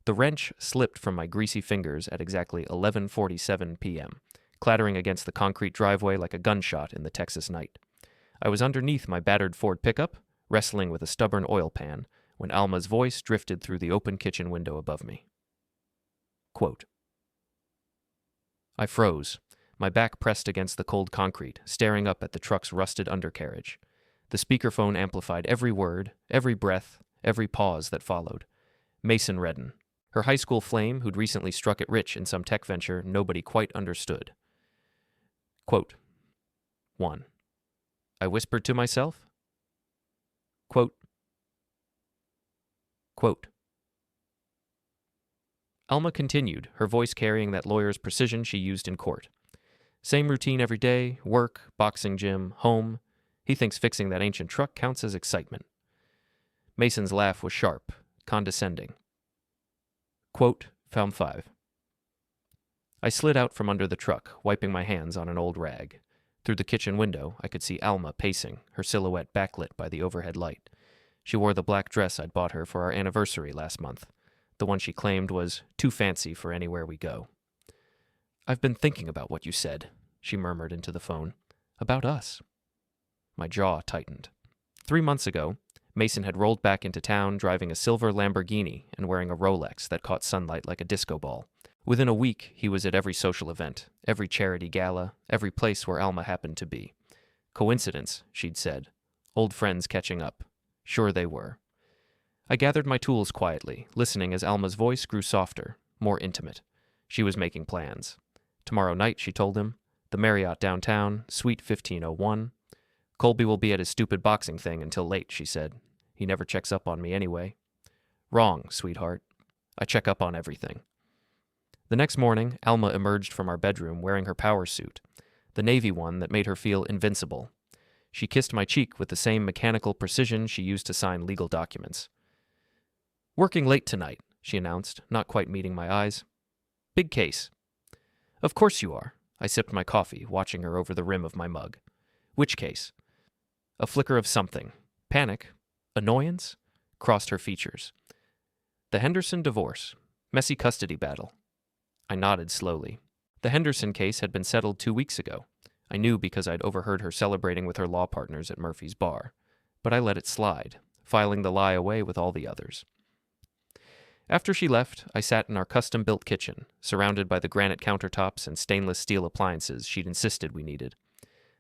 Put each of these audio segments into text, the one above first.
The wrench slipped from my greasy fingers at exactly 11:47 p.m., clattering against the concrete driveway like a gunshot in the Texas night. I was underneath my battered Ford pickup, wrestling with a stubborn oil pan, when Alma's voice drifted through the open kitchen window above me. Quote, I froze, my back pressed against the cold concrete, staring up at the truck's rusted undercarriage. The speakerphone amplified every word, every breath, every pause that followed. Mason Reddan, her high school flame who'd recently struck it rich in some tech venture nobody quite understood. Quote, 1. I whispered to myself. Quote, Alma continued, her voice carrying that lawyer's precision she used in court. Same routine every day, work, boxing gym, home. He thinks fixing that ancient truck counts as excitement. Mason's laugh was sharp, condescending. Quote, found 5. I slid out from under the truck, wiping my hands on an old rag. Through the kitchen window, I could see Alma pacing, her silhouette backlit by the overhead light. She wore the black dress I'd bought her for our anniversary last month, the one she claimed was too fancy for anywhere we go. I've been thinking about what you said, she murmured into the phone. About us. My jaw tightened. 3 months ago, Mason had rolled back into town driving a silver Lamborghini and wearing a Rolex that caught sunlight like a disco ball. Within a week, he was at every social event, every charity gala, every place where Alma happened to be. Coincidence, she'd said. Old friends catching up. Sure they were. I gathered my tools quietly, listening as Alma's voice grew softer, more intimate. She was making plans. Tomorrow night, she told him, the Marriott downtown, Suite 1501. Colby will be at his stupid boxing thing until late, she said. He never checks up on me anyway. Wrong, sweetheart. I check up on everything. The next morning, Alma emerged from our bedroom wearing her power suit, the navy one that made her feel invincible. She kissed my cheek with the same mechanical precision she used to sign legal documents. Working late tonight, she announced, not quite meeting my eyes. Big case. Of course you are. I sipped my coffee, watching her over the rim of my mug. Which case? A flicker of something. Panic? Annoyance? Crossed her features. The Henderson divorce. Messy custody battle. I nodded slowly. The Henderson case had been settled 2 weeks ago. I knew because I'd overheard her celebrating with her law partners at Murphy's bar. But I let it slide, filing the lie away with all the others. After she left, I sat in our custom-built kitchen, surrounded by the granite countertops and stainless steel appliances she'd insisted we needed.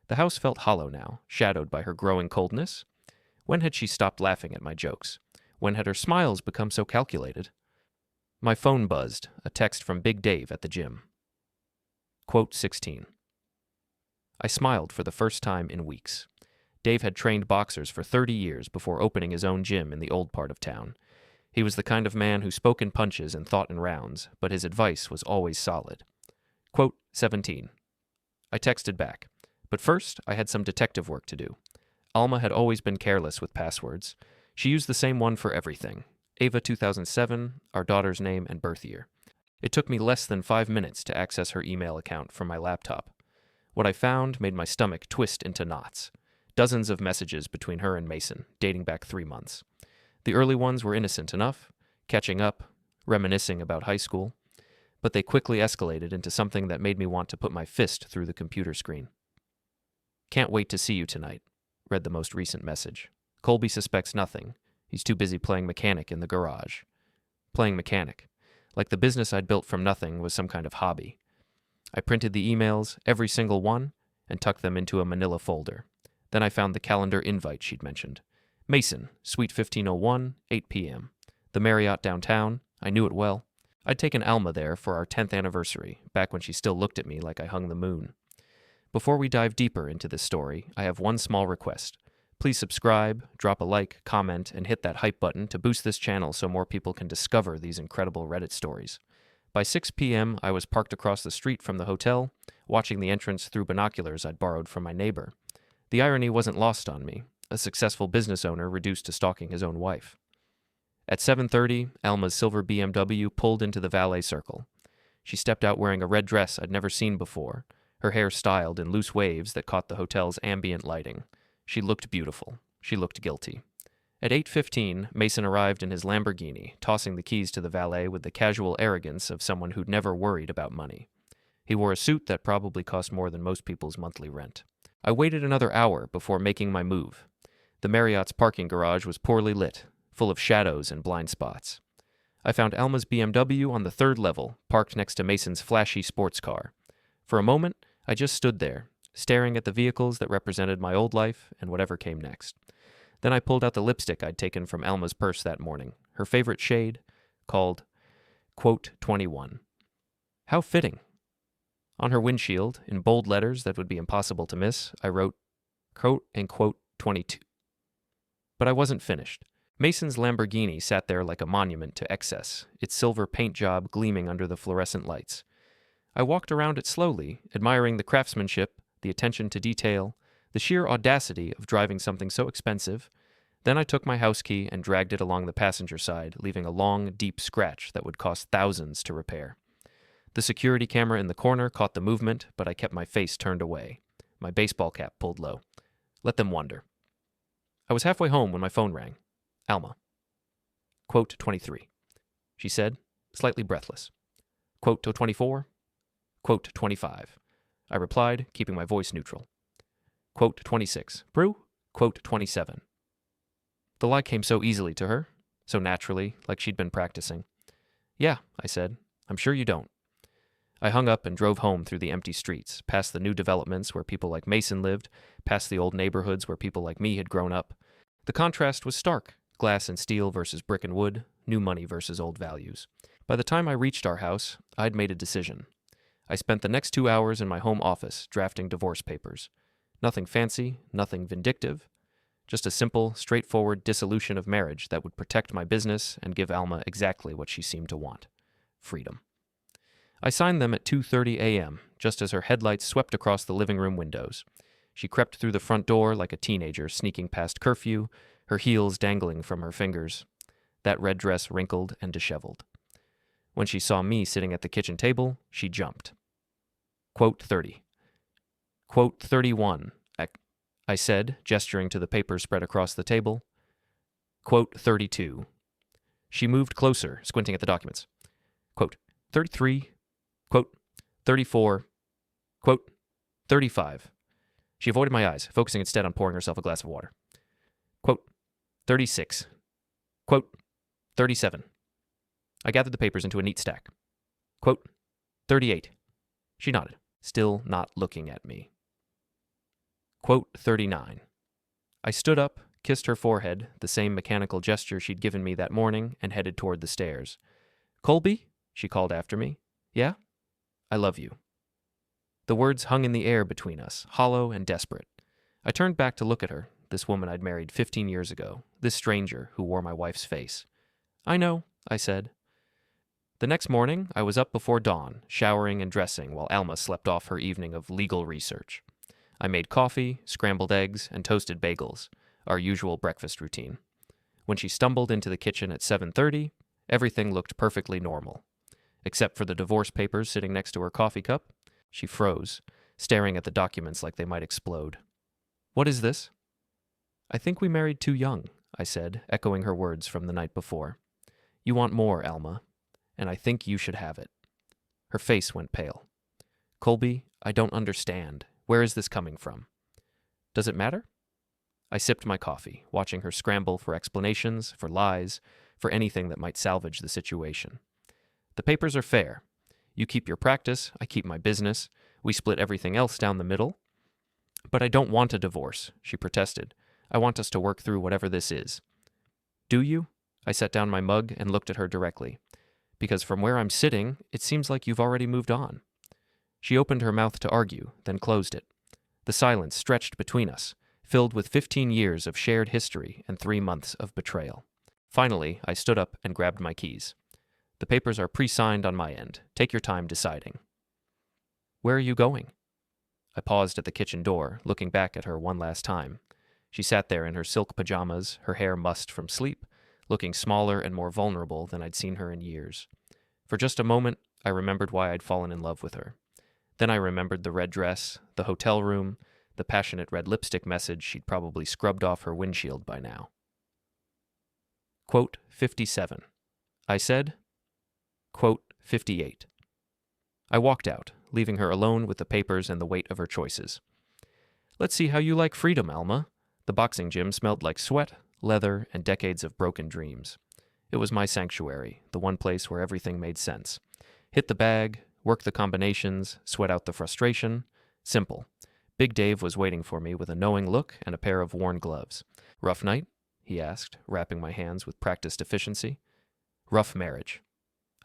The house felt hollow now, shadowed by her growing coldness. When had she stopped laughing at my jokes? When had her smiles become so calculated? My phone buzzed, a text from Big Dave at the gym. Quote 16. I smiled for the first time in weeks. Dave had trained boxers for 30 years before opening his own gym in the old part of town. He was the kind of man who spoke in punches and thought in rounds, but his advice was always solid. Quote 17. I texted back. But first, I had some detective work to do. Alma had always been careless with passwords. She used the same one for everything. Ava 2007, our daughter's name and birth year. It took me less than 5 minutes to access her email account from my laptop. What I found made my stomach twist into knots. Dozens of messages between her and Mason, dating back 3 months. The early ones were innocent enough, catching up, reminiscing about high school, but they quickly escalated into something that made me want to put my fist through the computer screen. Can't wait to see you tonight, read the most recent message. Colby suspects nothing. He's too busy playing mechanic in the garage. Playing mechanic. Like the business I'd built from nothing was some kind of hobby. I printed the emails, every single one, and tucked them into a manila folder. Then I found the calendar invite she'd mentioned. Mason, Suite 1501, 8 p.m. The Marriott downtown. I knew it well. I'd taken Alma there for our 10th anniversary, back when she still looked at me like I hung the moon. Before we dive deeper into this story, I have one small request. Please subscribe, drop a like, comment, and hit that hype button to boost this channel so more people can discover these incredible Reddit stories. By 6 p.m., I was parked across the street from the hotel, watching the entrance through binoculars I'd borrowed from my neighbor. The irony wasn't lost on me. A successful business owner reduced to stalking his own wife. At 7:30, Alma's silver BMW pulled into the valet circle. She stepped out wearing a red dress I'd never seen before, her hair styled in loose waves that caught the hotel's ambient lighting. She looked beautiful. She looked guilty. At 8:15, Mason arrived in his Lamborghini, tossing the keys to the valet with the casual arrogance of someone who'd never worried about money. He wore a suit that probably cost more than most people's monthly rent. I waited another hour before making my move. The Marriott's parking garage was poorly lit, full of shadows and blind spots. I found Alma's BMW on the third level, parked next to Mason's flashy sports car. For a moment, I just stood there, staring at the vehicles that represented my old life and whatever came next. Then I pulled out the lipstick I'd taken from Alma's purse that morning, her favorite shade, called, quote, 21. How fitting. On her windshield, in bold letters that would be impossible to miss, I wrote, quote, and quote, 22. But I wasn't finished. Mason's Lamborghini sat there like a monument to excess, its silver paint job gleaming under the fluorescent lights. I walked around it slowly, admiring the craftsmanship, the attention to detail, the sheer audacity of driving something so expensive. Then I took my house key and dragged it along the passenger side, leaving a long, deep scratch that would cost thousands to repair. The security camera in the corner caught the movement, but I kept my face turned away, my baseball cap pulled low. Let them wonder. I was halfway home when my phone rang. Alma. Quote 23. She said, slightly breathless. Quote 24. Quote 25. I replied, keeping my voice neutral. Quote 26. Brew? Quote 27. The lie came so easily to her, so naturally, like she'd been practicing. Yeah, I said. I'm sure you don't. I hung up and drove home through the empty streets, past the new developments where people like Mason lived, past the old neighborhoods where people like me had grown up. The contrast was stark. Glass and steel versus brick and wood, new money versus old values. By the time I reached our house, I'd made a decision. I spent the next 2 hours in my home office drafting divorce papers. Nothing fancy, nothing vindictive. Just a simple, straightforward dissolution of marriage that would protect my business and give Alma exactly what she seemed to want. Freedom. I signed them at 2:30 a.m., just as her headlights swept across the living room windows. She crept through the front door like a teenager sneaking past curfew, her heels dangling from her fingers. That red dress wrinkled and disheveled. When she saw me sitting at the kitchen table, she jumped. Quote 30. Quote 31, I said, gesturing to the papers spread across the table. Quote 32. She moved closer, squinting at the documents. Quote 33. Quote 34. Quote 35. She avoided my eyes, focusing instead on pouring herself a glass of water. Quote 36. Quote 37. I gathered the papers into a neat stack. Quote 38. She nodded, still not looking at me. Quote 39. I stood up, kissed her forehead, the same mechanical gesture she'd given me that morning, and headed toward the stairs. Colby? She called after me. Yeah? I love you. The words hung in the air between us, hollow and desperate. I turned back to look at her, this woman I'd married 15 years ago, this stranger who wore my wife's face. I know, I said. The next morning, I was up before dawn, showering and dressing while Alma slept off her evening of legal research. I made coffee, scrambled eggs, and toasted bagels, our usual breakfast routine. When she stumbled into the kitchen at 7:30, everything looked perfectly normal. Except for the divorce papers sitting next to her coffee cup, she froze, staring at the documents like they might explode. What is this? I think we married too young, I said, echoing her words from the night before. You want more, Alma, and I think you should have it. Her face went pale. Colby, I don't understand. Where is this coming from? Does it matter? I sipped my coffee, watching her scramble for explanations, for lies, for anything that might salvage the situation. The papers are fair. You keep your practice, I keep my business. We split everything else down the middle. But I don't want a divorce, she protested. I want us to work through whatever this is. Do you? I set down my mug and looked at her directly. Because from where I'm sitting, it seems like you've already moved on. She opened her mouth to argue, then closed it. The silence stretched between us, filled with 15 years of shared history and 3 months of betrayal. Finally, I stood up and grabbed my keys. The papers are pre-signed on my end. Take your time deciding. Where are you going? I paused at the kitchen door, looking back at her one last time. She sat there in her silk pajamas, her hair mussed from sleep, looking smaller and more vulnerable than I'd seen her in years. For just a moment, I remembered why I'd fallen in love with her. Then I remembered the red dress, the hotel room, the passionate red lipstick message she'd probably scrubbed off her windshield by now. Quote, 57. I said, quote, 58. I walked out, leaving her alone with the papers and the weight of her choices. Let's see how you like freedom, Alma. The boxing gym smelled like sweat, leather, and decades of broken dreams. It was my sanctuary, the one place where everything made sense. Hit the bag, work the combinations, sweat out the frustration. Simple. Big Dave was waiting for me with a knowing look and a pair of worn gloves. Rough night? He asked, wrapping my hands with practiced efficiency. Rough marriage.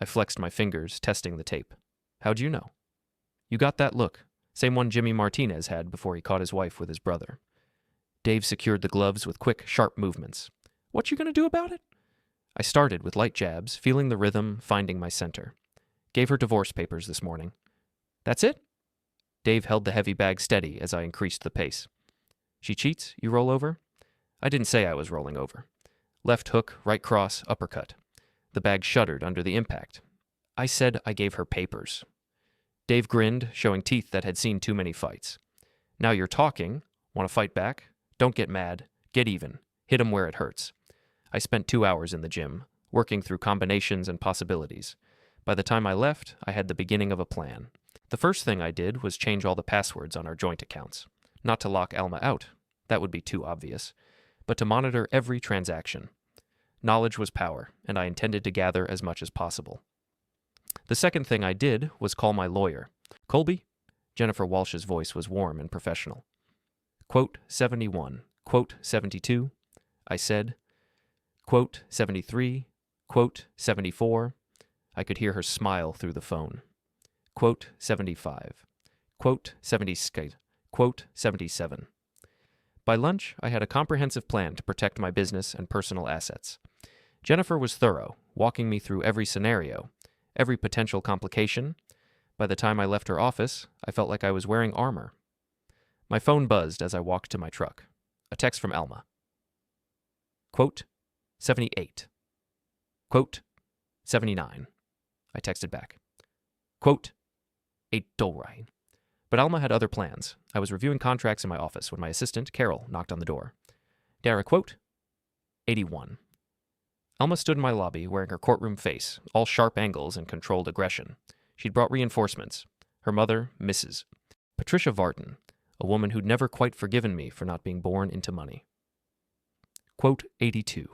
I flexed my fingers, testing the tape. How'd you know? You got that look. Same one Jimmy Martinez had before he caught his wife with his brother. Dave secured the gloves with quick, sharp movements. What you gonna do about it? I started with light jabs, feeling the rhythm, finding my center. Gave her divorce papers this morning. That's it? Dave held the heavy bag steady as I increased the pace. She cheats, you roll over? I didn't say I was rolling over. Left hook, right cross, uppercut. The bag shuddered under the impact. I said I gave her papers. Dave grinned, showing teeth that had seen too many fights. Now you're talking. Want to fight back? Don't get mad. Get even. Hit him where it hurts. I spent 2 hours in the gym, working through combinations and possibilities. By the time I left, I had the beginning of a plan. The first thing I did was change all the passwords on our joint accounts. Not to lock Alma out. That would be too obvious. But to monitor every transaction. Knowledge was power, and I intended to gather as much as possible. The second thing I did was call my lawyer. Colby? Jennifer Walsh's voice was warm and professional. Quote, 71. Quote, 72. I said. Quote, 73. Quote, 74. I could hear her smile through the phone. Quote, 75. Quote, 70. Quote, 77. By lunch, I had a comprehensive plan to protect my business and personal assets. Jennifer was thorough, walking me through every scenario, every potential complication. By the time I left her office, I felt like I was wearing armor. My phone buzzed as I walked to my truck. A text from Alma. Quote, 78. Quote, 79. I texted back. Quote, 8 $. But Alma had other plans. I was reviewing contracts in my office when my assistant, Carol, knocked on the door. Dara, quote, 81. Alma stood in my lobby wearing her courtroom face, all sharp angles and controlled aggression. She'd brought reinforcements. Her mother, Mrs. Patricia Vartan, a woman who'd never quite forgiven me for not being born into money. Quote, 82.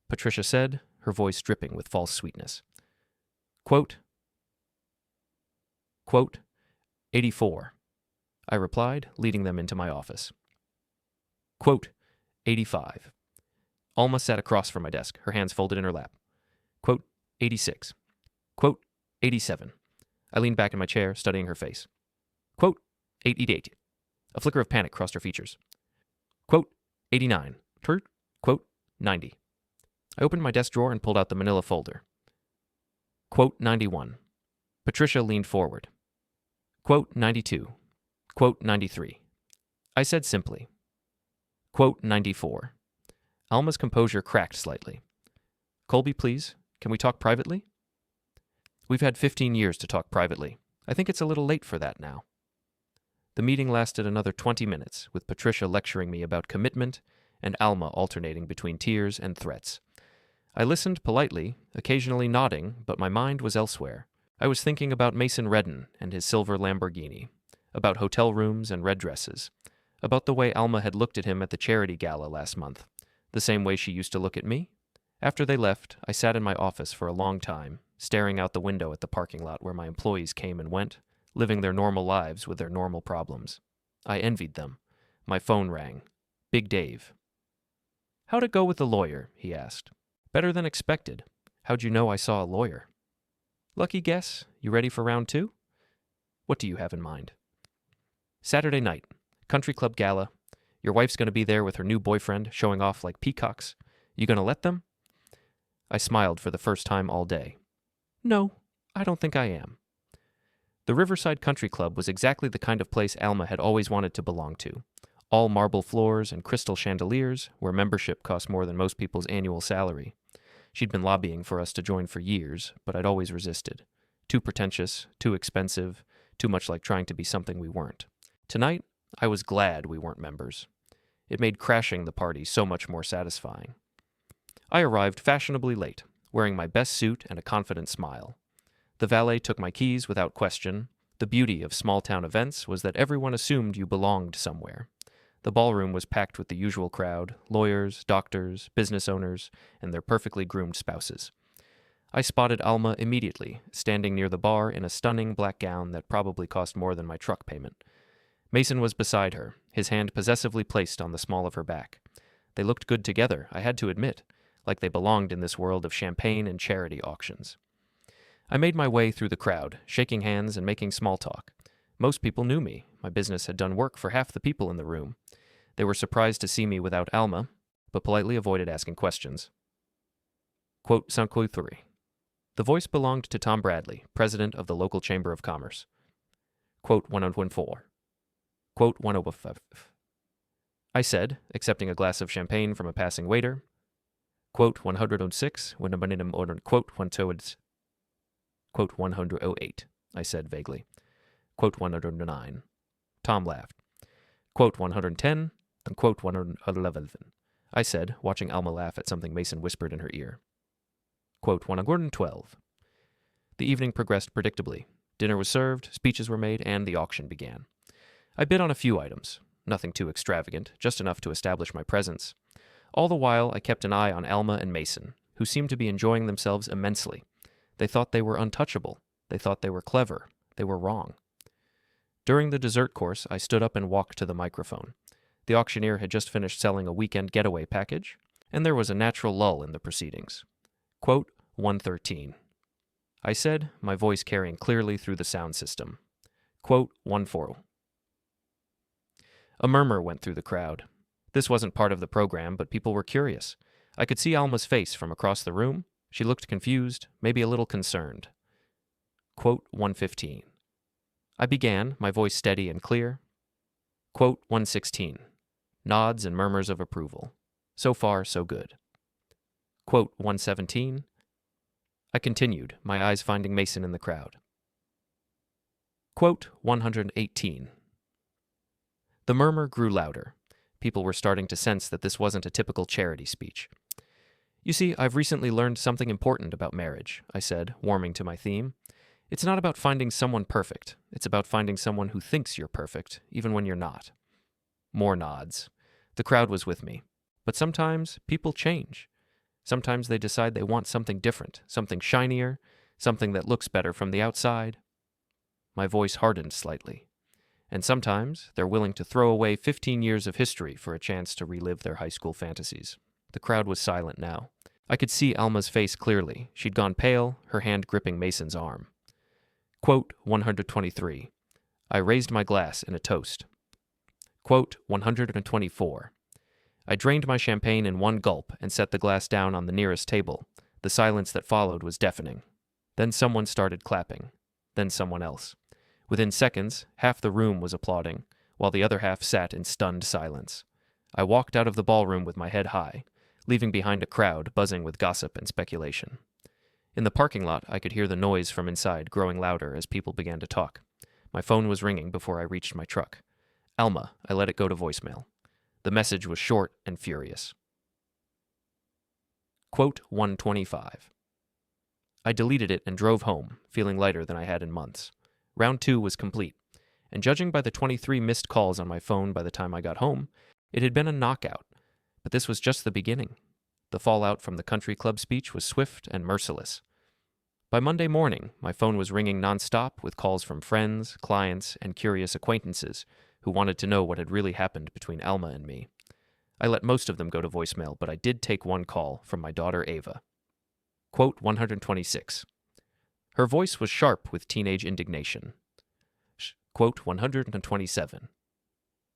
Patricia said, her voice dripping with false sweetness. Quote, 84. I replied, leading them into my office. Quote, 85. Alma sat across from my desk, her hands folded in her lap. Quote, 86. Quote, 87. I leaned back in my chair, studying her face. Quote, 88. A flicker of panic crossed her features. Quote, 89. Quote, 90. I opened my desk drawer and pulled out the manila folder. Quote, 91. Patricia leaned forward. Quote, 92. Quote, 93. I said simply. Quote, 94. Alma's composure cracked slightly. Colby, please, can we talk privately? We've had 15 years to talk privately. I think it's a little late for that now. The meeting lasted another 20 minutes, with Patricia lecturing me about commitment and Alma alternating between tears and threats. I listened politely, occasionally nodding, but my mind was elsewhere. I was thinking about Mason Reddan and his silver Lamborghini, about hotel rooms and red dresses, about the way Alma had looked at him at the charity gala last month, the same way she used to look at me. After they left, I sat in my office for a long time, staring out the window at the parking lot where my employees came and went, living their normal lives with their normal problems. I envied them. My phone rang. Big Dave. How'd it go with the lawyer? He asked. Better than expected. How'd you know I saw a lawyer? Lucky guess. You ready for round 2? What do you have in mind? Saturday night. Country club gala. Your wife's going to be there with her new boyfriend, showing off like peacocks. You going to let them? I smiled for the first time all day. No, I don't think I am. The Riverside Country Club was exactly the kind of place Alma had always wanted to belong to. All marble floors and crystal chandeliers, where membership cost more than most people's annual salary. She'd been lobbying for us to join for years, but I'd always resisted. Too pretentious, too expensive, too much like trying to be something we weren't. Tonight, I was glad we weren't members. It made crashing the party so much more satisfying. I arrived fashionably late, wearing my best suit and a confident smile. The valet took my keys without question. The beauty of small-town events was that everyone assumed you belonged somewhere. The ballroom was packed with the usual crowd, lawyers, doctors, business owners, and their perfectly groomed spouses. I spotted Alma immediately, standing near the bar in a stunning black gown that probably cost more than my truck payment. Mason was beside her, his hand possessively placed on the small of her back. They looked good together, I had to admit, like they belonged in this world of champagne and charity auctions. I made my way through the crowd, shaking hands and making small talk. Most people knew me. My business had done work for half the people in the room. They were surprised to see me without Alma, but politely avoided asking questions. Quote 5-3. The voice belonged to Tom Bradley, president of the local Chamber of Commerce. Quote 114. Quote 105. I said, accepting a glass of champagne from a passing waiter. Quote 106, when a ordered quote 108. Quote 108, I said vaguely. Quote 109. Tom laughed. Quote 110, and quote 111. I said, watching Alma laugh at something Mason whispered in her ear. Quote 112. The evening progressed predictably. Dinner was served, speeches were made, and the auction began. I bid on a few items, nothing too extravagant, just enough to establish my presence. All the while, I kept an eye on Alma and Mason, who seemed to be enjoying themselves immensely. They thought they were untouchable. They thought they were clever. They were wrong. During the dessert course, I stood up and walked to the microphone. The auctioneer had just finished selling a weekend getaway package, and there was a natural lull in the proceedings. Quote 113. I said, my voice carrying clearly through the sound system. Quote 140. A murmur went through the crowd. This wasn't part of the program, but people were curious. I could see Alma's face from across the room. She looked confused, maybe a little concerned. Quote 115. I began, my voice steady and clear. Quote 116. Nods and murmurs of approval. So far, so good. Quote 117. I continued, my eyes finding Mason in the crowd. Quote 118. The murmur grew louder. People were starting to sense that this wasn't a typical charity speech. You see, I've recently learned something important about marriage, I said, warming to my theme. It's not about finding someone perfect. It's about finding someone who thinks you're perfect, even when you're not. More nods. The crowd was with me. But sometimes people change. Sometimes they decide they want something different, something shinier, something that looks better from the outside. My voice hardened slightly. And sometimes they're willing to throw away 15 years of history for a chance to relive their high school fantasies. The crowd was silent now. I could see Alma's face clearly. She'd gone pale, her hand gripping Mason's arm. Quote 123. I raised my glass in a toast. Quote 124. I drained my champagne in one gulp and set the glass down on the nearest table. The silence that followed was deafening. Then someone started clapping. Then someone else. Within seconds, half the room was applauding, while the other half sat in stunned silence. I walked out of the ballroom with my head high, leaving behind a crowd buzzing with gossip and speculation. In the parking lot, I could hear the noise from inside growing louder as people began to talk. My phone was ringing before I reached my truck. Alma, I let it go to voicemail. The message was short and furious. Quote 125. I deleted it and drove home, feeling lighter than I had in months. Round 2 was complete, and judging by the 23 missed calls on my phone by the time I got home, it had been a knockout. But this was just the beginning. The fallout from the country club speech was swift and merciless. By Monday morning, my phone was ringing nonstop with calls from friends, clients, and curious acquaintances who wanted to know what had really happened between Alma and me. I let most of them go to voicemail, but I did take one call from my daughter Ava. Quote 126. Her voice was sharp with teenage indignation. Quote 127.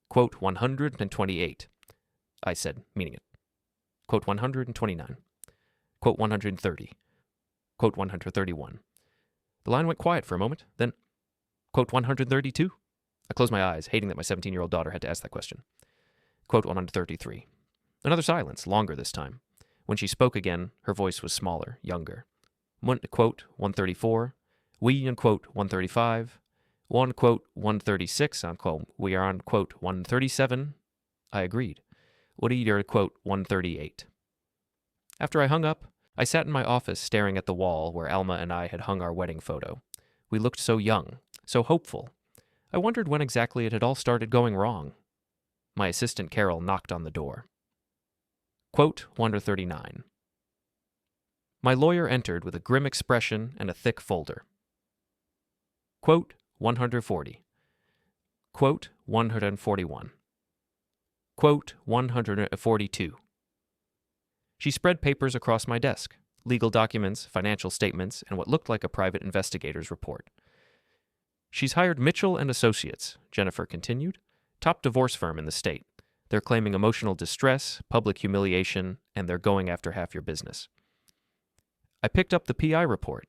Quote 128. I said, meaning it. Quote 129. Quote 130. Quote 131. The line went quiet for a moment, then, quote 132. I closed my eyes, hating that my 17-year-old daughter had to ask that question. Quote 133. Another silence, longer this time. When she spoke again, her voice was smaller, younger. Quote 134. We, unquote, 135. One, quote, 136, unquote. We are on, quote, 137. I agreed. What are you, quote, 138? After I hung up, I sat in my office staring at the wall where Alma and I had hung our wedding photo. We looked so young, so hopeful. I wondered when exactly it had all started going wrong. My assistant Carol knocked on the door. Quote 139. My lawyer entered with a grim expression and a thick folder. Quote 140. Quote 141. Quote 142. She spread papers across my desk, legal documents, financial statements, and what looked like a private investigator's report. She's hired Mitchell and Associates, Jennifer continued, top divorce firm in the state. They're claiming emotional distress, public humiliation, and they're going after half your business. I picked up the PI report.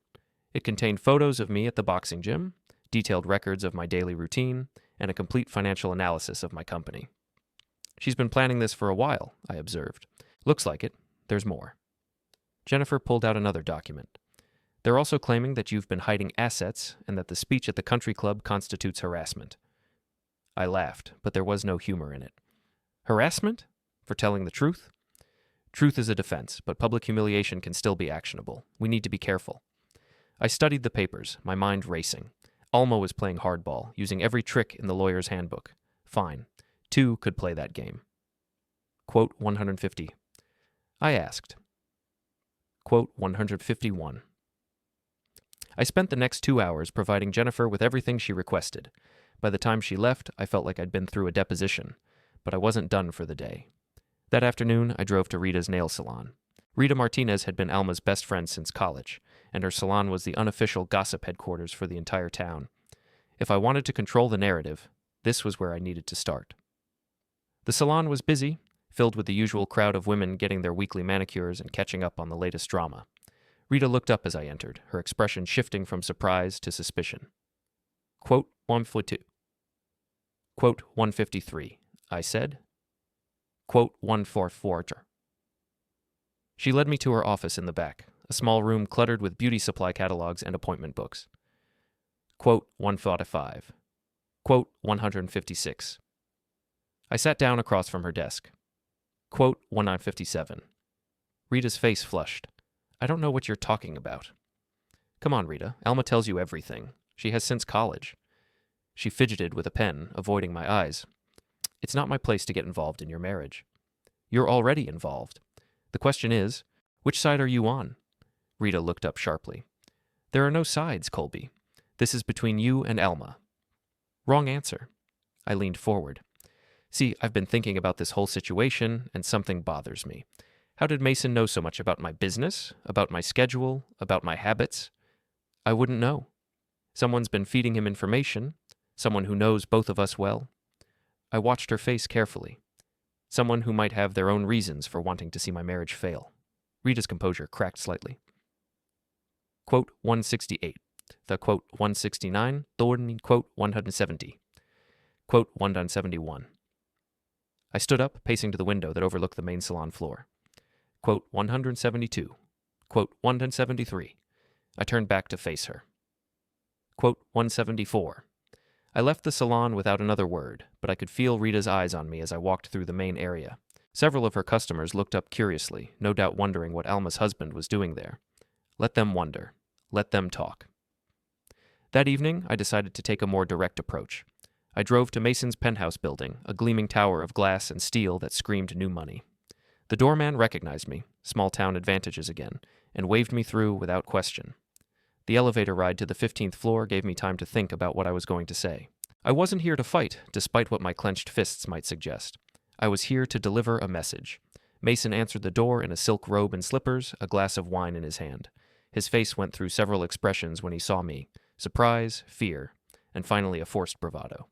It contained photos of me at the boxing gym, detailed records of my daily routine, and a complete financial analysis of my company. She's been planning this for a while, I observed. Looks like it. There's more. Jennifer pulled out another document. They're also claiming that you've been hiding assets and that the speech at the country club constitutes harassment. I laughed, but there was no humor in it. Harassment? For telling the truth? Truth is a defense, but public humiliation can still be actionable. We need to be careful. I studied the papers, my mind racing. Alma was playing hardball, using every trick in the lawyer's handbook. Fine. 2 could play that game. Quote 150. I asked. Quote 151. I spent the next 2 hours providing Jennifer with everything she requested. By the time she left, I felt like I'd been through a deposition, but I wasn't done for the day. That afternoon, I drove to Rita's nail salon. Rita Martinez had been Alma's best friend since college, and her salon was the unofficial gossip headquarters for the entire town. If I wanted to control the narrative, this was where I needed to start. The salon was busy, filled with the usual crowd of women getting their weekly manicures and catching up on the latest drama. Rita looked up as I entered, her expression shifting from surprise to suspicion. Quote 142. Quote 153, I said. Quote 144. She led me to her office in the back, a small room cluttered with beauty supply catalogs and appointment books. Quote 145. Quote 156. I sat down across from her desk. Quote 157. Rita's face flushed. I don't know what you're talking about. Come on, Rita. Alma tells you everything. She has since college. She fidgeted with a pen, avoiding my eyes. It's not my place to get involved in your marriage. You're already involved. The question is, which side are you on? Rita looked up sharply. There are no sides, Colby. This is between you and Alma. Wrong answer. I leaned forward. See, I've been thinking about this whole situation, and something bothers me. How did Mason know so much about my business, about my schedule, about my habits? I wouldn't know. Someone's been feeding him information, someone who knows both of us well. I watched her face carefully. Someone who might have their own reasons for wanting to see my marriage fail. Rita's composure cracked slightly. Quote 168. The quote 169, quote 170. Quote 171. I stood up, pacing to the window that overlooked the main salon floor. Quote 172. Quote 173. I turned back to face her. Quote 174. I left the salon without another word, but I could feel Rita's eyes on me as I walked through the main area. Several of her customers looked up curiously, no doubt wondering what Alma's husband was doing there. Let them wonder. Let them talk. That evening, I decided to take a more direct approach. I drove to Mason's penthouse building, a gleaming tower of glass and steel that screamed new money. The doorman recognized me, small town advantages again, and waved me through without question. The elevator ride to the 15th floor gave me time to think about what I was going to say. I wasn't here to fight, despite what my clenched fists might suggest. I was here to deliver a message. Mason answered the door in a silk robe and slippers, a glass of wine in his hand. His face went through several expressions when he saw me: surprise, fear, and finally a forced bravado.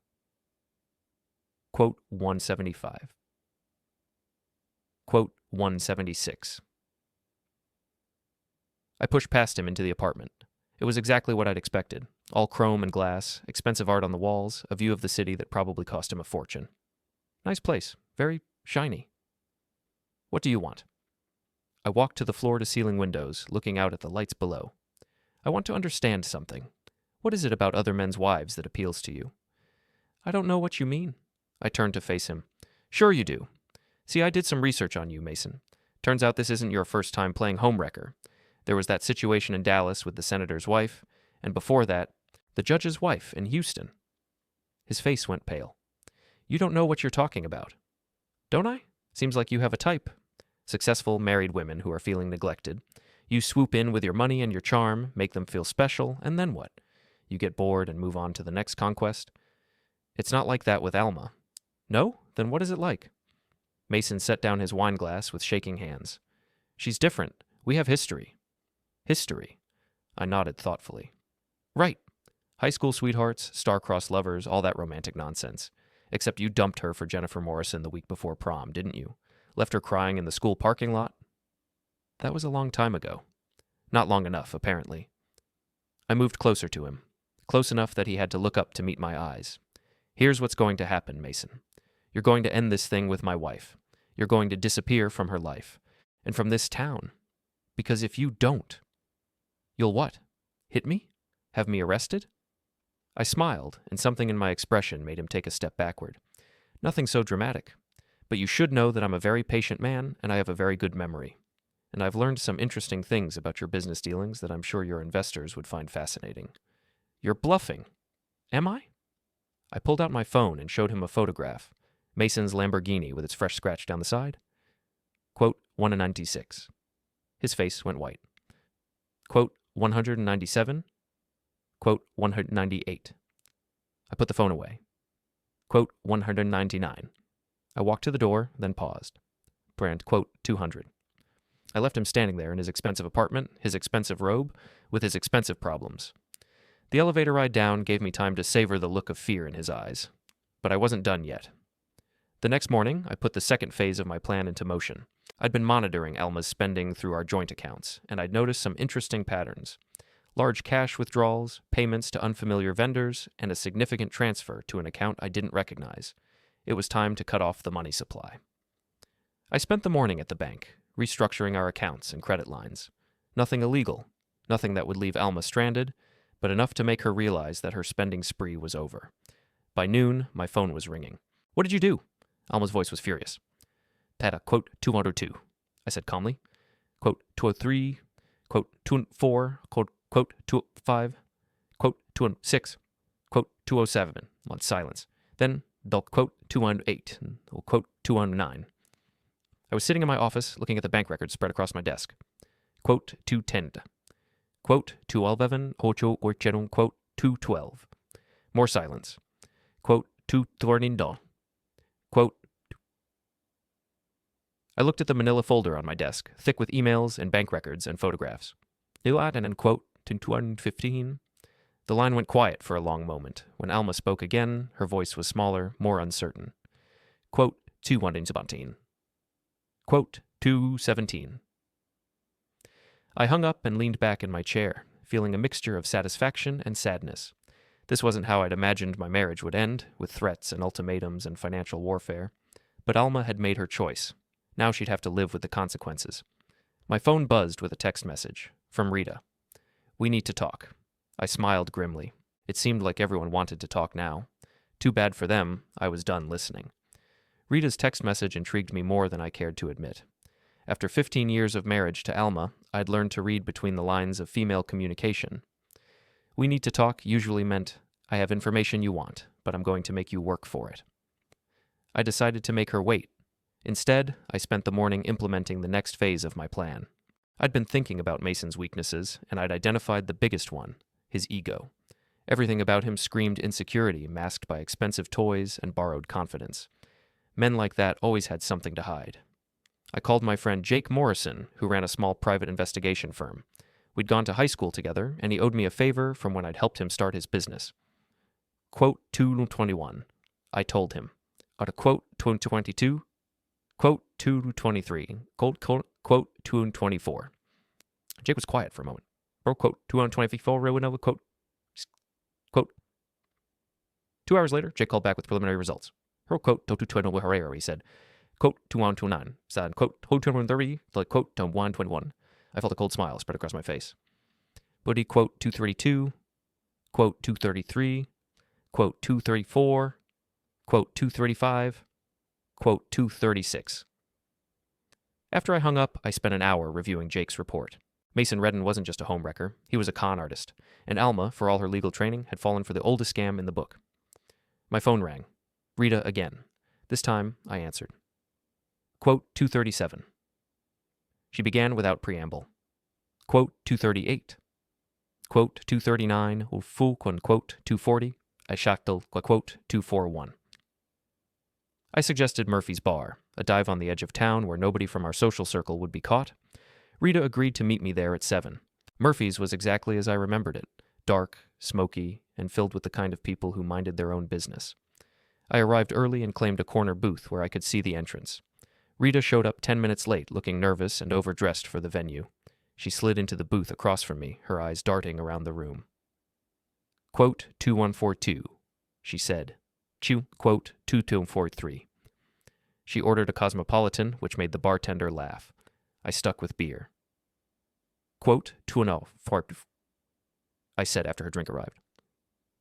Quote 175. Quote 176. I pushed past him into the apartment. It was exactly what I'd expected. All chrome and glass, expensive art on the walls, a view of the city that probably cost him a fortune. Nice place. Very shiny. What do you want? I walked to the floor-to-ceiling windows, looking out at the lights below. I want to understand something. What is it about other men's wives that appeals to you? I don't know what you mean. I turned to face him. Sure you do. See, I did some research on you, Mason. Turns out this isn't your first time playing homewrecker. There was that situation in Dallas with the senator's wife, and before that, the judge's wife in Houston. His face went pale. You don't know what you're talking about. Don't I? Seems like you have a type. Successful married women who are feeling neglected. You swoop in with your money and your charm, make them feel special, and then what? You get bored and move on to the next conquest? It's not like that with Alma. No? Then what is it like? Mason set down his wine glass with shaking hands. She's different. We have history. History. I nodded thoughtfully. Right. High school sweethearts, star-crossed lovers, all that romantic nonsense. Except you dumped her for Jennifer Morrison the week before prom, didn't you? Left her crying in the school parking lot? That was a long time ago. Not long enough, apparently. I moved closer to him, close enough that he had to look up to meet my eyes. Here's what's going to happen, Mason. You're going to end this thing with my wife. You're going to disappear from her life. And from this town. Because if you don't, you'll what? Hit me? Have me arrested? I smiled, and something in my expression made him take a step backward. Nothing so dramatic. But you should know that I'm a very patient man, and I have a very good memory. And I've learned some interesting things about your business dealings that I'm sure your investors would find fascinating. You're bluffing. Am I? I pulled out my phone and showed him a photograph. Mason's Lamborghini with its fresh scratch down the side. Quote, 196. His face went white. Quote, 197. Quote, 198. I put the phone away. Quote, 199. I walked to the door, then paused. Brand, quote, 200. I left him standing there in his expensive apartment, his expensive robe, with his expensive problems. The elevator ride down gave me time to savor the look of fear in his eyes. But I wasn't done yet. The next morning, I put the second phase of my plan into motion. I'd been monitoring Alma's spending through our joint accounts, and I'd noticed some interesting patterns. Large cash withdrawals, payments to unfamiliar vendors, and a significant transfer to an account I didn't recognize. It was time to cut off the money supply. I spent the morning at the bank, restructuring our accounts and credit lines. Nothing illegal, nothing that would leave Alma stranded, but enough to make her realize that her spending spree was over. By noon, my phone was ringing. What did you do? Alma's voice was furious. Pata, quote, 202. I said calmly. Quote, 203, quote, 204, quote, 205, quote, 206, quote, 207. On silence. Then, quote, 208, quote, 209. I was sitting in my office looking at the bank records spread across my desk. Quote, 210. Quote, 211, quote, 212. More silence. Quote, 214. Quote, I looked at the manila folder on my desk, thick with emails and bank records and photographs. And quote, 215. The line went quiet for a long moment. When Alma spoke again, her voice was smaller, more uncertain. Quote, 217. Quote, 217. I hung up and leaned back in my chair, feeling a mixture of satisfaction and sadness. This wasn't how I'd imagined my marriage would end, with threats and ultimatums and financial warfare. But Alma had made her choice. Now she'd have to live with the consequences. My phone buzzed with a text message from Rita. We need to talk. I smiled grimly. It seemed like everyone wanted to talk now. Too bad for them, I was done listening. Rita's text message intrigued me more than I cared to admit. After 15 years of marriage to Alma, I'd learned to read between the lines of female communication. We need to talk usually meant, I have information you want, but I'm going to make you work for it. I decided to make her wait. Instead, I spent the morning implementing the next phase of my plan. I'd been thinking about Mason's weaknesses, and I'd identified the biggest one, his ego. Everything about him screamed insecurity masked by expensive toys and borrowed confidence. Men like that always had something to hide. I called my friend Jake Morrison, who ran a small private investigation firm. We'd gone to high school together, and he owed me a favor from when I'd helped him start his business. Quote 221. I told him. Out of quote 222. Quote 223. Quote 224. Jake was quiet for a moment. Quote 224. Quote. 2 hours later, Jake called back with preliminary results. Quote 220 he said. Quote 2129. Said quote 230. Quote 121. I felt a cold smile spread across my face. Buddy quote 232. Quote 233. Quote 234. Quote 235. Quote 236. After I hung up, I spent an hour reviewing Jake's report. Mason Reddan wasn't just a homewrecker, he was a con artist, and Alma, for all her legal training, had fallen for the oldest scam in the book. My phone rang. Rita again. This time, I answered. Quote 237. She began without preamble. Quote 238. Quote 239, fu quote 240, I shaktal quote 241. I suggested Murphy's Bar, a dive on the edge of town where nobody from our social circle would be caught. Rita agreed to meet me there at 7. Murphy's was exactly as I remembered it, dark, smoky, and filled with the kind of people who minded their own business. I arrived early and claimed a corner booth where I could see the entrance. Rita showed up 10 minutes late, looking nervous and overdressed for the venue. She slid into the booth across from me, her eyes darting around the room. Quote 2142, she said. Quote 2243. She ordered a cosmopolitan, which made the bartender laugh. I stuck with beer. Quote 2145, I said after her drink arrived.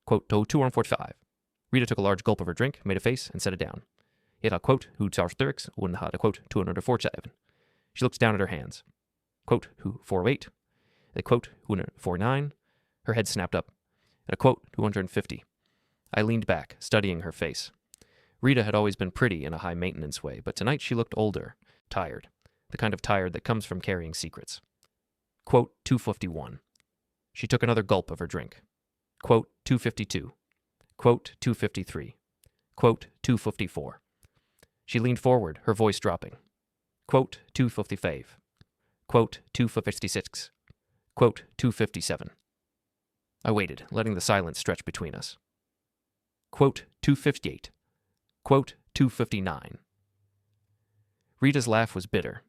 Quote 2145. Rita took a large gulp of her drink, made a face, and set it down. Hela quote 246 und hade quote 247. She looked down at her hands. Quote 408. A quote 149. Her head snapped up. At a quote 250. I leaned back, studying her face. Rita had always been pretty in a high-maintenance way, but tonight she looked older, tired, the kind of tired that comes from carrying secrets. Quote 251. She took another gulp of her drink. Quote 252. Quote 253. Quote 254. She leaned forward, her voice dropping. Quote 255. Quote 256. Quote 257. I waited, letting the silence stretch between us. Quote 258. Quote 259. Rita's laugh was bitter.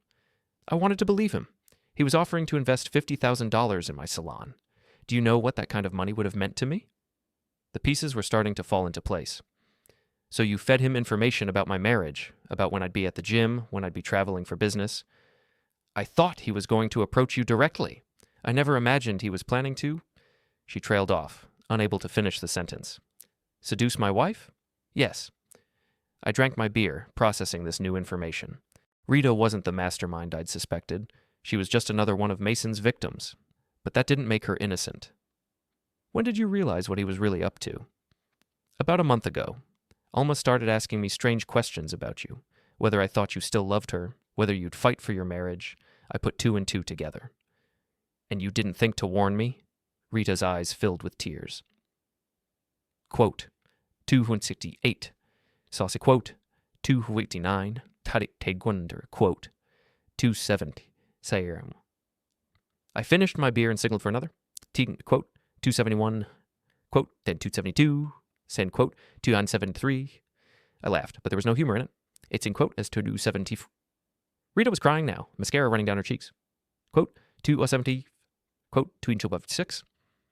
I wanted to believe him. He was offering to invest $50,000 in my salon. Do you know what that kind of money would have meant to me? The pieces were starting to fall into place. So you fed him information about my marriage, about when I'd be at the gym, when I'd be traveling for business. I thought he was going to approach you directly. I never imagined he was planning to. She trailed off, unable to finish the sentence. Seduce my wife? Yes. I drank my beer, processing this new information. Rita wasn't the mastermind I'd suspected. She was just another one of Mason's victims. But that didn't make her innocent. When did you realize what he was really up to? About a month ago. Alma started asking me strange questions about you. Whether I thought you still loved her, whether you'd fight for your marriage. I put 2 and 2 together. And you didn't think to warn me? Rita's eyes filled with tears. Quote 268. Saucy quote 289. Tarik Tegwunder quote 270. Sayram. I finished my beer and signaled for another. Quote 271. Quote then 272. Send quote 273. I laughed, but there was no humor in it. It's in quote as 270. Rita was crying now, mascara running down her cheeks. Quote 270. Quote 256.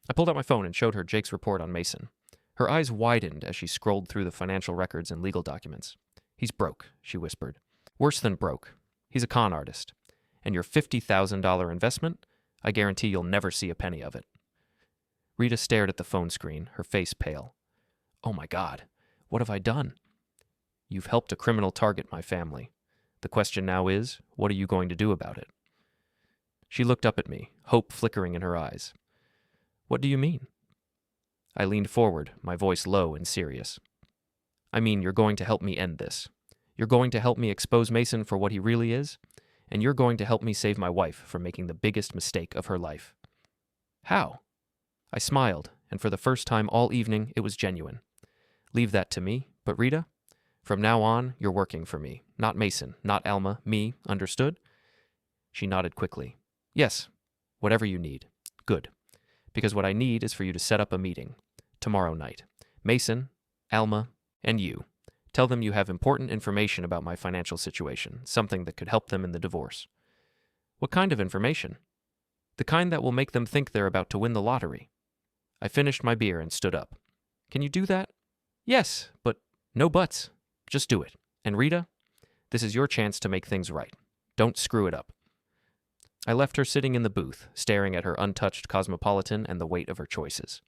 I pulled out my phone and showed her Jake's report on Mason. Her eyes widened as she scrolled through the financial records and legal documents. He's broke, she whispered. Worse than broke. He's a con artist. And your $50,000 investment? I guarantee you'll never see a penny of it. Rita stared at the phone screen, her face pale. Oh my God, what have I done? You've helped a criminal target my family. The question now is, what are you going to do about it? She looked up at me, hope flickering in her eyes. What do you mean? I leaned forward, my voice low and serious. I mean, you're going to help me end this. You're going to help me expose Mason for what he really is, and you're going to help me save my wife from making the biggest mistake of her life. How? I smiled, and for the first time all evening, it was genuine. Leave that to me, but Rita, from now on, you're working for me. Not Mason, not Alma, me, understood? She nodded quickly. Yes, whatever you need. Good. Because what I need is for you to set up a meeting. Tomorrow night. Mason, Alma, and you. Tell them you have important information about my financial situation, something that could help them in the divorce. What kind of information? The kind that will make them think they're about to win the lottery. I finished my beer and stood up. Can you do that? Yes, but no buts. Just do it. And Rita, this is your chance to make things right. Don't screw it up. I left her sitting in the booth, staring at her untouched cosmopolitan and the weight of her choices.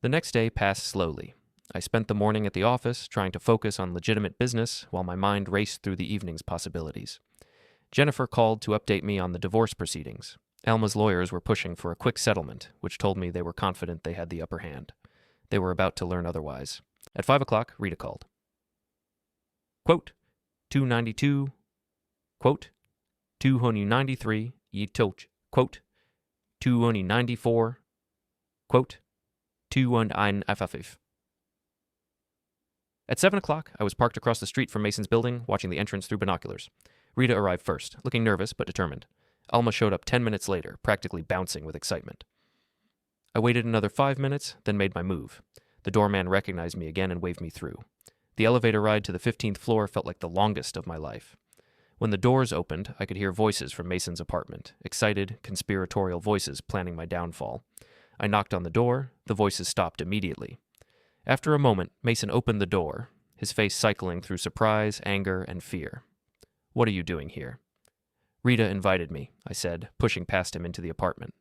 The next day passed slowly. I spent the morning at the office, trying to focus on legitimate business while my mind raced through the evening's possibilities. Jennifer called to update me on the divorce proceedings. Alma's lawyers were pushing for a quick settlement, which told me they were confident they had the upper hand. They were about to learn otherwise. At 5 o'clock, Rita called. Quote, 292, quote, 293, ye toch, quote, 294, quote, 215. At 7 o'clock, I was parked across the street from Mason's building, watching the entrance through binoculars. Rita arrived first, looking nervous but determined. Alma showed up 10 minutes later, practically bouncing with excitement. I waited another 5 minutes, then made my move. The doorman recognized me again and waved me through. The elevator ride to the 15th floor felt like the longest of my life. When the doors opened, I could hear voices from Mason's apartment, excited, conspiratorial voices planning my downfall. I knocked on the door. The voices stopped immediately. After a moment, Mason opened the door, his face cycling through surprise, anger, and fear. "What are you doing here?" "Rita invited me," I said, pushing past him into the apartment.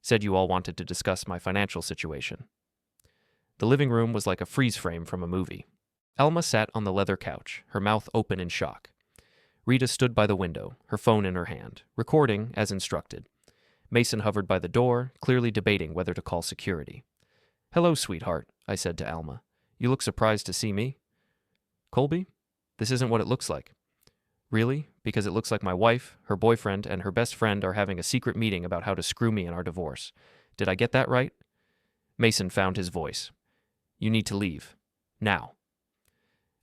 "Said you all wanted to discuss my financial situation." The living room was like a freeze frame from a movie. Alma sat on the leather couch, her mouth open in shock. Rita stood by the window, her phone in her hand, recording as instructed. Mason hovered by the door, clearly debating whether to call security. "Hello, sweetheart," I said to Alma. "You look surprised to see me." "Colby? This isn't what it looks like." "Really? Because it looks like my wife, her boyfriend, and her best friend are having a secret meeting about how to screw me in our divorce. Did I get that right?" Mason found his voice. "You need to leave. Now."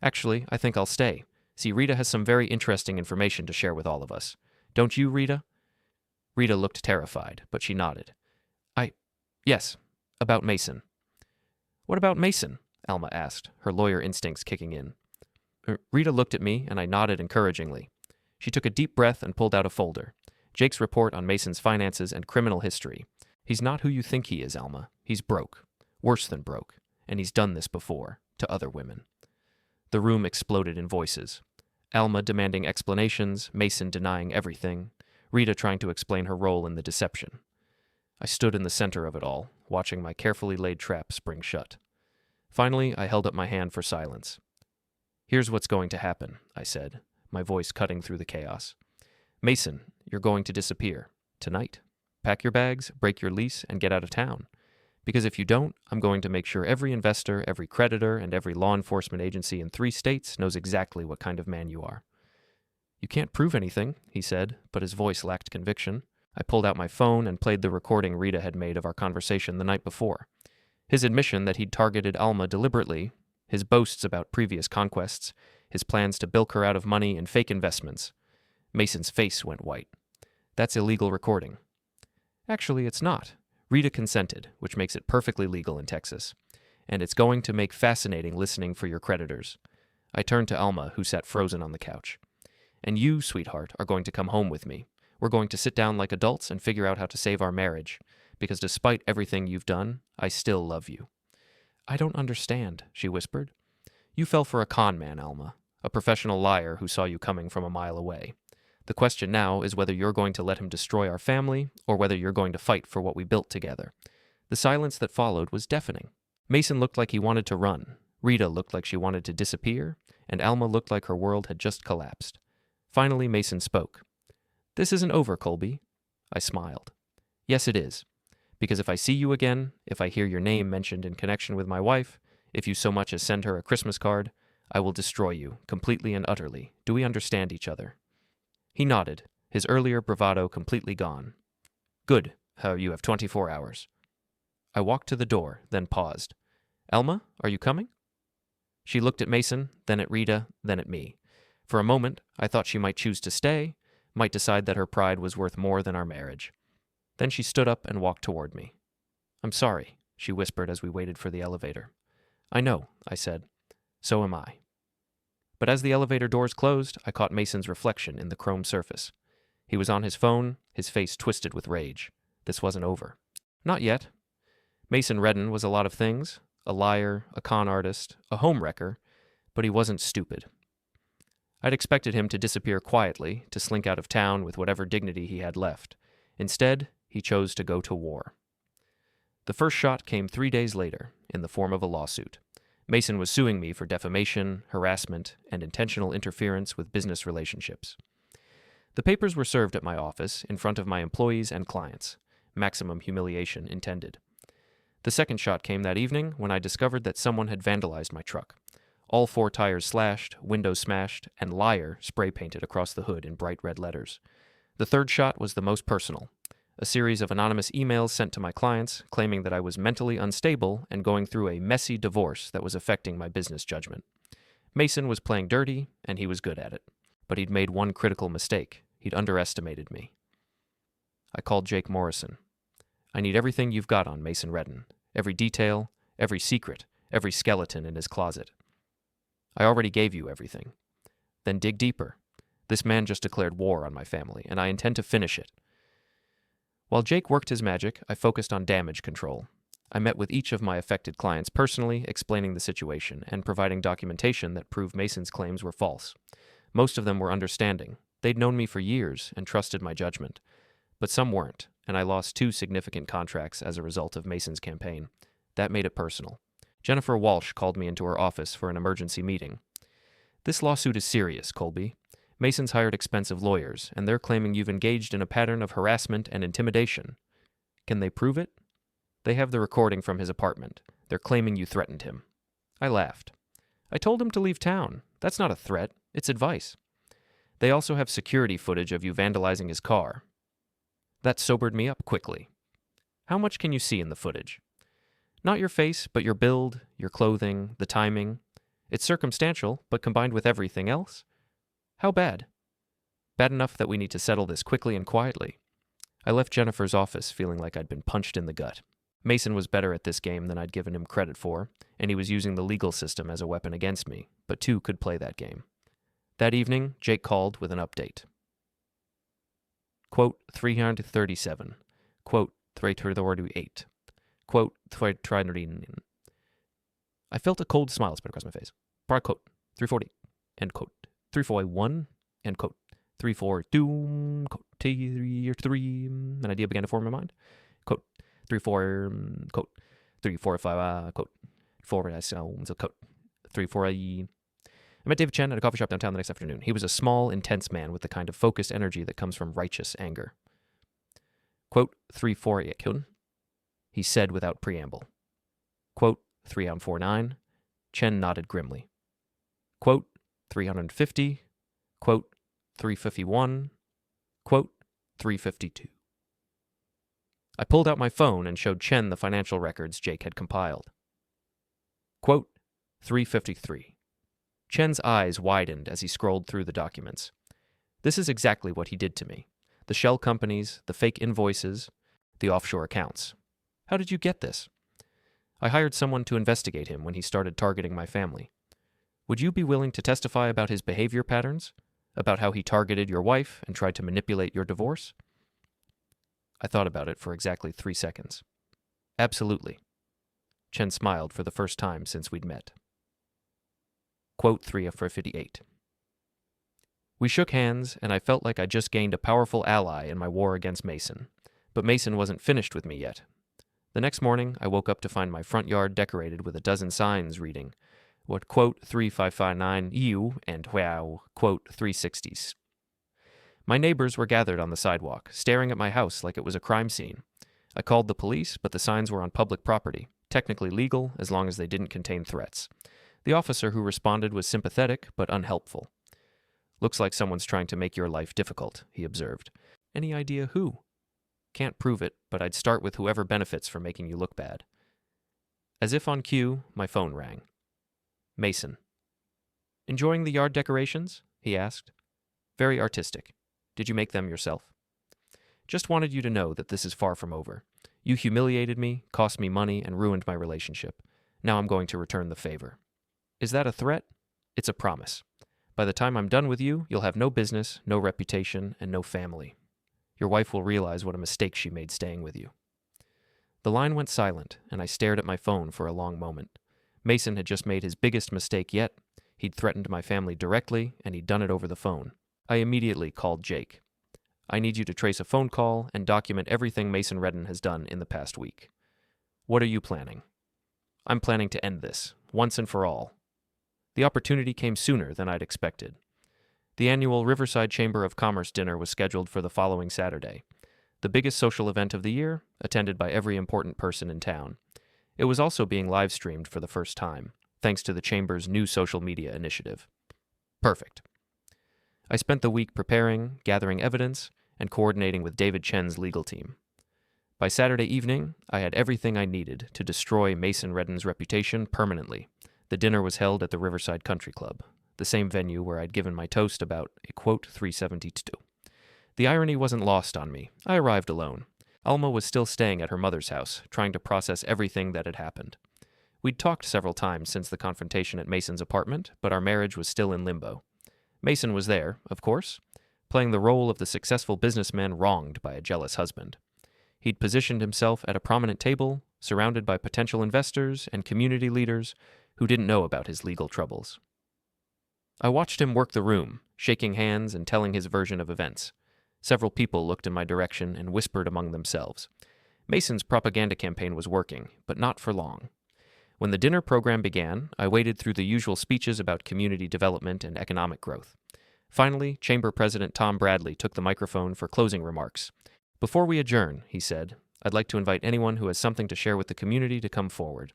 "Actually, I think I'll stay. See, Rita has some very interesting information to share with all of us. Don't you, Rita?" Rita looked terrified, but she nodded. Yes, about Mason." "What about Mason?" Alma asked, her lawyer instincts kicking in. Rita looked at me, and I nodded encouragingly. She took a deep breath and pulled out a folder. Jake's report on Mason's finances and criminal history. "He's not who you think he is, Alma. He's broke. Worse than broke. And he's done this before, to other women." The room exploded in voices. Alma demanding explanations, Mason denying everything, Rita trying to explain her role in the deception. I stood in the center of it all, watching my carefully laid trap spring shut. Finally, I held up my hand for silence. "Here's what's going to happen," I said, my voice cutting through the chaos. "Mason, you're going to disappear. Tonight. Pack your bags, break your lease, and get out of town. Because if you don't, I'm going to make sure every investor, every creditor, and every law enforcement agency in 3 states knows exactly what kind of man you are." "You can't prove anything," he said, but his voice lacked conviction. I pulled out my phone and played the recording Rita had made of our conversation the night before. His admission that he'd targeted Alma deliberately, his boasts about previous conquests, his plans to bilk her out of money and fake investments. Mason's face went white. "That's illegal recording." "Actually, it's not. Rita consented, which makes it perfectly legal in Texas. And it's going to make fascinating listening for your creditors." I turned to Alma, who sat frozen on the couch. "And you, sweetheart, are going to come home with me. We're going to sit down like adults and figure out how to save our marriage. Because despite everything you've done, I still love you." "I don't understand," she whispered. "You fell for a con man, Alma. A professional liar who saw you coming from a mile away. The question now is whether you're going to let him destroy our family, or whether you're going to fight for what we built together." The silence that followed was deafening. Mason looked like he wanted to run. Rita looked like she wanted to disappear, and Alma looked like her world had just collapsed. Finally, Mason spoke. "This isn't over, Colby." I smiled. "Yes, it is. Because if I see you again, if I hear your name mentioned in connection with my wife, if you so much as send her a Christmas card, I will destroy you, completely and utterly. Do we understand each other?" He nodded, his earlier bravado completely gone. "Good. You have 24 hours. I walked to the door, then paused. "Alma, are you coming?" She looked at Mason, then at Rita, then at me. For a moment, I thought she might choose to stay, might decide that her pride was worth more than our marriage. Then she stood up and walked toward me. "I'm sorry," she whispered as we waited for the elevator. "I know," I said. "So am I." But as the elevator doors closed, I caught Mason's reflection in the chrome surface. He was on his phone, his face twisted with rage. This wasn't over. Not yet. Mason Reddan was a lot of things: a liar, a con artist, a homewrecker, but he wasn't stupid. I'd expected him to disappear quietly, to slink out of town with whatever dignity he had left. Instead, he chose to go to war. The first shot came 3 days later, in the form of a lawsuit. Mason was suing me for defamation, harassment, and intentional interference with business relationships. The papers were served at my office in front of my employees and clients. Maximum humiliation intended. The second shot came that evening when I discovered that someone had vandalized my truck. All 4 tires slashed, windows smashed, and "liar" spray painted across the hood in bright red letters. The third shot was the most personal. A series of anonymous emails sent to my clients claiming that I was mentally unstable and going through a messy divorce that was affecting my business judgment. Mason was playing dirty, and he was good at it. But he'd made one critical mistake. He'd underestimated me. I called Jake Morrison. I need everything you've got on Mason Reddan. Every detail, every secret, every skeleton in his closet. I already gave you everything. Then dig deeper. This man just declared war on my family, and I intend to finish it. While Jake worked his magic, I focused on damage control. I met with each of my affected clients personally, explaining the situation and providing documentation that proved Mason's claims were false. Most of them were understanding. They'd known me for years and trusted my judgment. But some weren't, and I lost 2 significant contracts as a result of Mason's campaign. That made it personal. Jennifer Walsh called me into her office for an emergency meeting. "This lawsuit is serious, Colby. Mason's hired expensive lawyers, and they're claiming you've engaged in a pattern of harassment and intimidation. Can they prove it? They have the recording from his apartment. They're claiming you threatened him." I laughed. "I told him to leave town. That's not a threat. It's advice. They also have security footage of you vandalizing his car." That sobered me up quickly. "How much can you see in the footage?" "Not your face, but your build, your clothing, the timing. It's circumstantial, but combined with everything else. How bad?" "Bad enough that we need to settle this quickly and quietly." I left Jennifer's office feeling like I'd been punched in the gut. Mason was better at this game than I'd given him credit for, and he was using the legal system as a weapon against me, but 2 could play that game. That evening, Jake called with an update. Quote 337. Quote 338. Quote 339. I felt a cold smile spread across my face. Bar quote 340. End quote 341. End quote 342. Quote 3. An idea began to form in my mind. Quote 34. Quote 345. Quote 4. So quote 34. I met David Chen at a coffee shop downtown the next afternoon. He was a small, intense man with the kind of focused energy that comes from righteous anger. Quote 348. He said without preamble. Quote 349. Chen nodded grimly. Quote 350. Quote 351. Quote 352. I pulled out my phone and showed Chen the financial records Jake had compiled. Quote 353. Chen's eyes widened as he scrolled through the documents. This is exactly what he did to me. The shell companies, the fake invoices, the offshore accounts. How did you get this? I hired someone to investigate him when he started targeting my family. Would you be willing to testify about his behavior patterns? About how he targeted your wife and tried to manipulate your divorce? I thought about it for exactly 3 seconds. Absolutely. Chen smiled for the first time since we'd met. Quote 358. We shook hands, and I felt like I just gained a powerful ally in my war against Mason. But Mason wasn't finished with me yet. The next morning, I woke up to find my front yard decorated with a dozen signs reading, what quote 3559 EU and wow quote 360s. My neighbors were gathered on the sidewalk, staring at my house like it was a crime scene. I called the police, but the signs were on public property, technically legal as long as they didn't contain threats. The officer who responded was sympathetic but unhelpful. Looks like someone's trying to make your life difficult, he observed. Any idea who? Can't prove it, but I'd start with whoever benefits from making you look bad. As if on cue, my phone rang. Mason. Enjoying the yard decorations? He asked. Very artistic. Did you make them yourself? Just wanted you to know that this is far from over. You humiliated me, cost me money, and ruined my relationship. Now I'm going to return the favor. Is that a threat? It's a promise. By the time I'm done with you, you'll have no business, no reputation, and no family. Your wife will realize what a mistake she made staying with you. The line went silent, and I stared at my phone for a long moment. Mason had just made his biggest mistake yet. He'd threatened my family directly, and he'd done it over the phone. I immediately called Jake. I need you to trace a phone call and document everything Mason Reddan has done in the past week. What are you planning? I'm planning to end this, once and for all. The opportunity came sooner than I'd expected. The annual Riverside Chamber of Commerce dinner was scheduled for the following Saturday, the biggest social event of the year, attended by every important person in town. It was also being live-streamed for the first time, thanks to the Chamber's new social media initiative. Perfect. I spent the week preparing, gathering evidence, and coordinating with David Chen's legal team. By Saturday evening, I had everything I needed to destroy Mason Reddan's reputation permanently. The dinner was held at the Riverside Country Club, the same venue where I'd given my toast about a quote 372. The irony wasn't lost on me. I arrived alone. Alma was still staying at her mother's house, trying to process everything that had happened. We'd talked several times since the confrontation at Mason's apartment, but our marriage was still in limbo. Mason was there, of course, playing the role of the successful businessman wronged by a jealous husband. He'd positioned himself at a prominent table, surrounded by potential investors and community leaders who didn't know about his legal troubles. I watched him work the room, shaking hands and telling his version of events. Several people looked in my direction and whispered among themselves. Mason's propaganda campaign was working, but not for long. When the dinner program began, I waded through the usual speeches about community development and economic growth. Finally, Chamber President Tom Bradley took the microphone for closing remarks. "Before we adjourn," he said, "I'd like to invite anyone who has something to share with the community to come forward."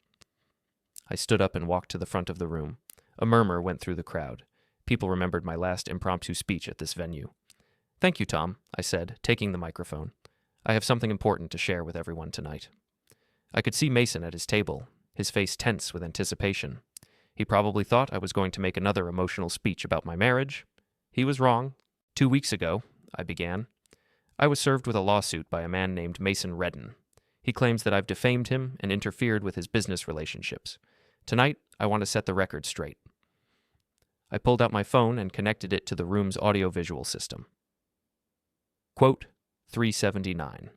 I stood up and walked to the front of the room. A murmur went through the crowd. People remembered my last impromptu speech at this venue. "Thank you, Tom," I said, taking the microphone. "I have something important to share with everyone tonight." I could see Mason at his table, his face tense with anticipation. He probably thought I was going to make another emotional speech about my marriage. He was wrong. 2 weeks ago, I began, I was served with a lawsuit by a man named Mason Reddan. He claims that I've defamed him and interfered with his business relationships. Tonight, I want to set the record straight. I pulled out my phone and connected it to the room's audiovisual system. Quote 379.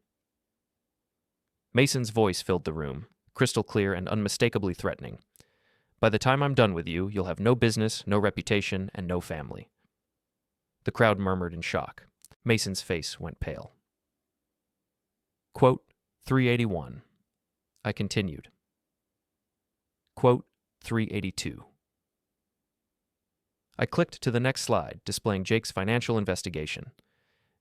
Mason's voice filled the room, crystal clear and unmistakably threatening. "By the time I'm done with you, you'll have no business, no reputation, and no family." The crowd murmured in shock. Mason's face went pale. Quote 381. I continued. Quote 382. I clicked to the next slide, displaying Jake's financial investigation.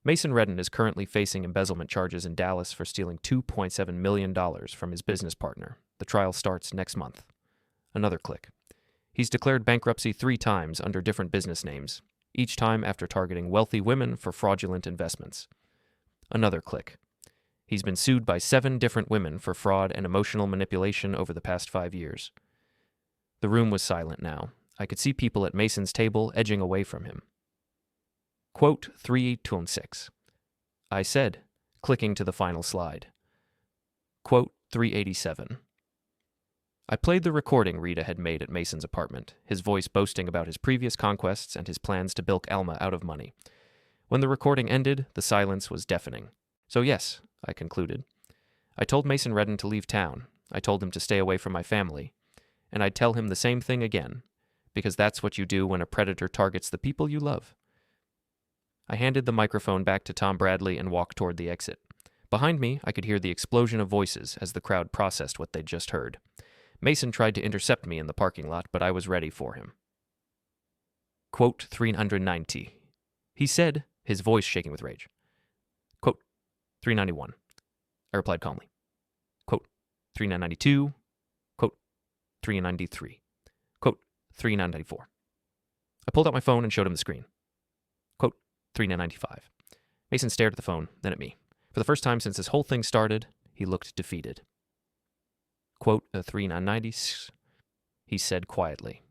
Mason Reddan is currently facing embezzlement charges in Dallas for stealing $2.7 million from his business partner. The trial starts next month. Another click. He's declared bankruptcy 3 times under different business names, each time after targeting wealthy women for fraudulent investments. Another click. He's been sued by 7 different women for fraud and emotional manipulation over the past 5 years. The room was silent now. I could see people at Mason's table edging away from him. Quote 326. I said, clicking to the final slide. Quote 387. I played the recording Rita had made at Mason's apartment, his voice boasting about his previous conquests and his plans to bilk Alma out of money. When the recording ended, the silence was deafening. So yes, I concluded. I told Mason Reddan to leave town. I told him to stay away from my family. And I'd tell him the same thing again, because that's what you do when a predator targets the people you love. I handed the microphone back to Tom Bradley and walked toward the exit. Behind me, I could hear the explosion of voices as the crowd processed what they'd just heard. Mason tried to intercept me in the parking lot, but I was ready for him. Quote 390. He said, his voice shaking with rage. Quote 391. I replied calmly. Quote 392. Quote 393. Quote 394. I pulled out my phone and showed him the screen. Quote 395. Mason stared at the phone, then at me. For the first time since this whole thing started, he looked defeated. Quote 390, he said quietly.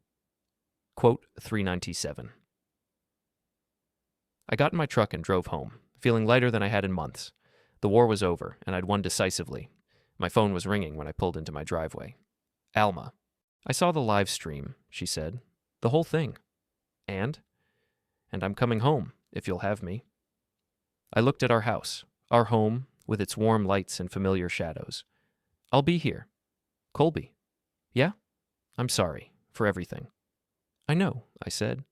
Quote 397. I got in my truck and drove home, feeling lighter than I had in months. The war was over, and I'd won decisively. My phone was ringing when I pulled into my driveway. Alma. I saw the live stream, she said. The whole thing. And I'm coming home, if you'll have me. I looked at our house, our home, with its warm lights and familiar shadows. I'll be here. Colby. Yeah? I'm sorry for everything. I know, I said.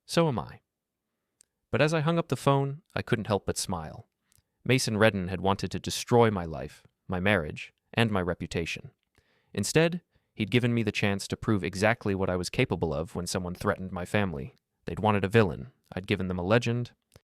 So am I. But as I hung up the phone, I couldn't help but smile. Mason Reddan had wanted to destroy my life, my marriage, and my reputation. Instead, he'd given me the chance to prove exactly what I was capable of when someone threatened my family. They'd wanted a villain, I'd given them a legend,